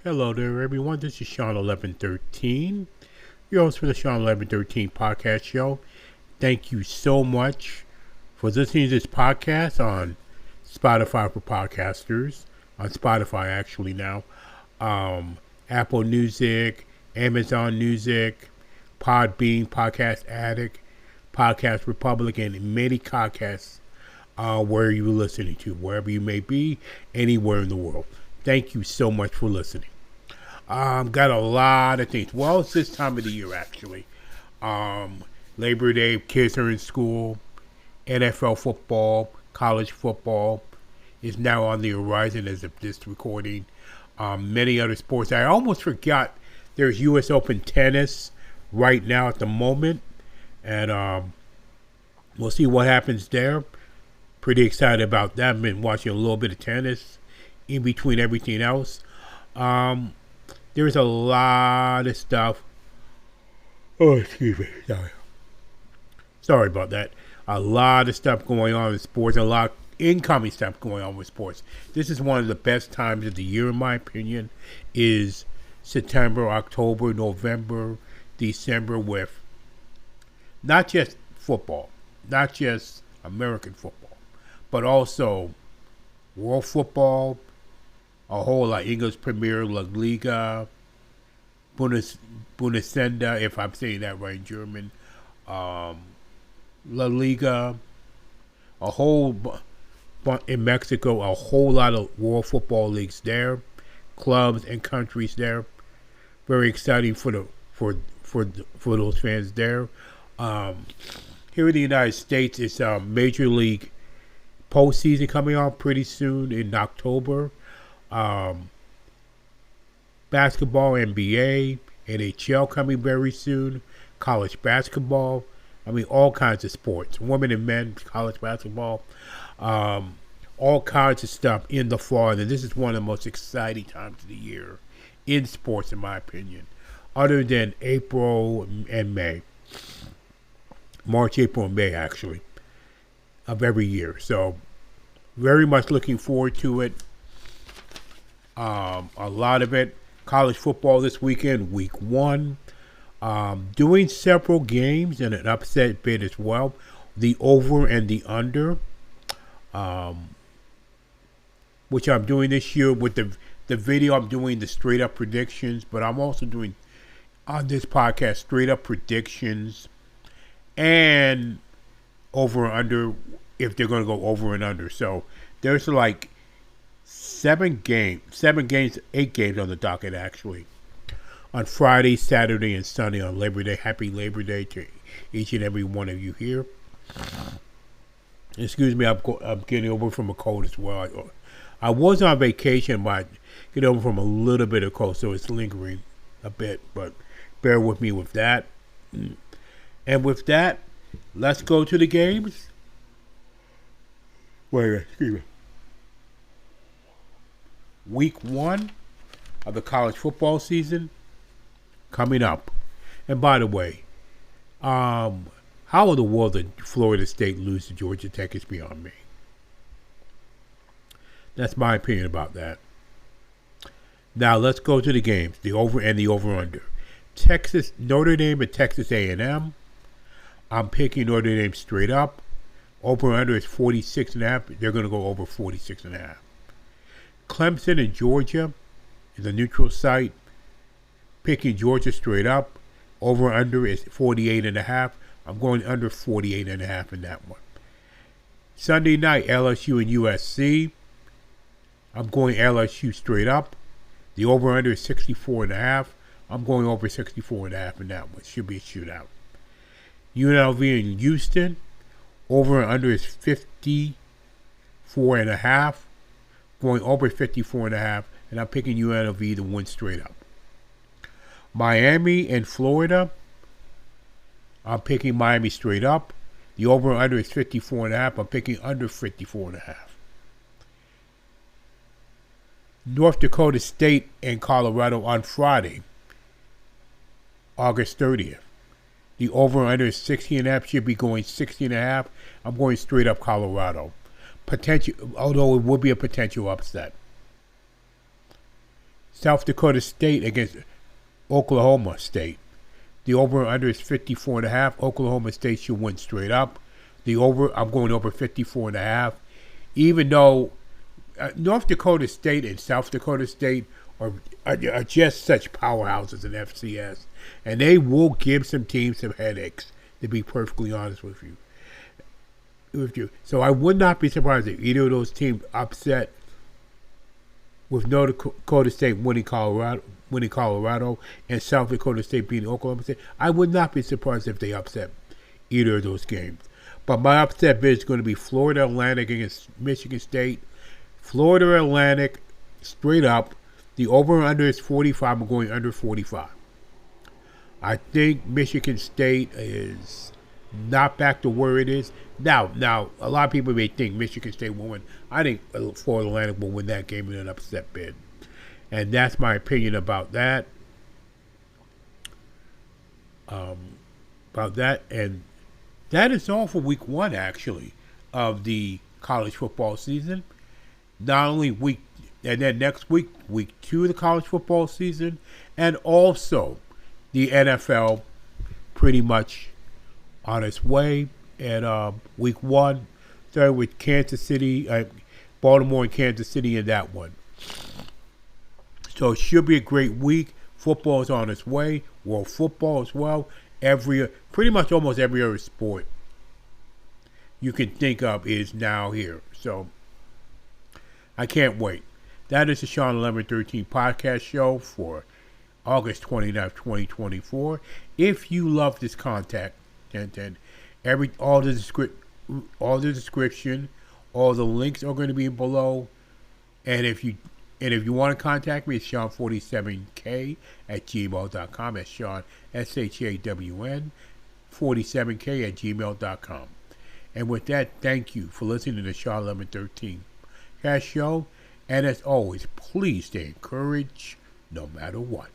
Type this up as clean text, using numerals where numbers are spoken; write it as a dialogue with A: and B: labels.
A: Hello there, everyone. This is Shawn1113, your host for the Shawn1113 podcast show. Thank you so much for listening to this podcast on Spotify for podcasters, on Spotify actually now, Apple Music, Amazon Music, Podbean, Podcast Addict, Podcast Republic, and many podcasts where you're listening to, wherever you may be, anywhere in the world. Thank you so much for listening. Got a lot of things. Well, it's this time of the year, actually. Labor Day, kids are in school. NFL football, college football is now on the horizon as of this recording. Many other sports. I almost forgot there's U.S. Open tennis right now at the moment. And we'll see what happens there. Pretty excited about that. I've been watching a little bit of tennis in between everything else. There's a lot of stuff. Oh, excuse me. Sorry about that. A lot of stuff going on in sports. A lot of incoming stuff going on with sports. This is one of the best times of the year, in my opinion, is September, October, November, December, with not just football, not just American football, but also world football, a whole lot. English Premier, La Liga, Bundesliga, if I'm saying that right in German, La Liga, a whole in Mexico, a whole lot of world football leagues there, clubs and countries there. Very exciting for those fans there. Here in the United States, it's Major League postseason coming on pretty soon in October. Basketball, NBA, NHL coming very soon. College basketball. I mean, all kinds of sports. Women and men, college basketball. All kinds of stuff in the fall. And this is one of the most exciting times of the year in sports, in my opinion. Other than April and May. March, April, and May, actually, of every year. So, very much looking forward to it. A lot of it. College football this weekend, week 1. Doing several games and an upset bid as well. The over and the under, which I'm doing this year with the video. I'm doing the straight up predictions, but I'm also doing on this podcast straight up predictions and over and under if they're going to go over and under. So there's like 8 games on the docket actually. On Friday, Saturday, and Sunday on Labor Day. Happy Labor Day to each and every one of you here. Excuse me, I'm getting over from a cold as well. I was on vacation, but I get over from a little bit of cold, so it's lingering a bit. But bear with me with that. And with that, let's go to the games. Wait, excuse me. Week 1 of the college football season coming up. And by the way, how in the world did Florida State lose to Georgia Tech is beyond me. That's my opinion about that. Now let's go to the games, the over and the over-under. Notre Dame and Texas A&M. I'm picking Notre Dame straight up. Over-under is 46.5. They're going to go over 46.5. Clemson and Georgia is a neutral site. Picking Georgia straight up. Over-under is 48.5. I'm going under 48.5 in that one. Sunday night, LSU and USC. I'm going LSU straight up. The over-under is 64.5. I'm going over 64.5 in that one. Should be a shootout. UNLV and Houston. Over and under is 54.5. Going over 54.5. And I'm picking UNLV to win straight up. Miami and Florida. I'm picking Miami straight up. The over and under is 54.5. I'm picking under 54.5. North Dakota State and Colorado on Friday, August 30th. The over and under is 60.5. Should be going 60.5. I'm going straight up Colorado. Although it would be a potential upset. South Dakota State against Oklahoma State. The over and under is 54.5. Oklahoma State should win straight up. I'm going over 54.5. Even though North Dakota State and South Dakota State are just such powerhouses in FCS, and they will give some teams some headaches. To be perfectly honest with you. So I would not be surprised if either of those teams upset, with North Dakota State winning Colorado, and South Dakota State beating Oklahoma State. I would not be surprised if they upset either of those games. But my upset bid is going to be Florida Atlantic against Michigan State. Florida Atlantic, straight up. The over and under is 45. I'm going under 45. I think Michigan State is not back to where it is. Now, a lot of people may think Michigan State will win. I think Florida Atlantic will win that game in an upset bid. And that's my opinion about that. And that is all for week 1, actually, of the college football season. Not only and then next week 2 of the college football season, and also the NFL pretty much on its way. And week 1 started with Kansas City, Baltimore and Kansas City in that one. So it should be a great week. Football is on its way. World football as well. Pretty much almost every other sport you can think of is now here. So I can't wait. That is the Shawn1113 podcast show for August 29th, 2024. If you love this content, then all the description, all the links are going to be below. And if you want to contact me, it's Shawn47k at gmail.com. That's Shawn, SHAWN, 47k at gmail.com. And with that, thank you for listening to the Shawn1113 Cast Show. And as always, please stay encouraged no matter what.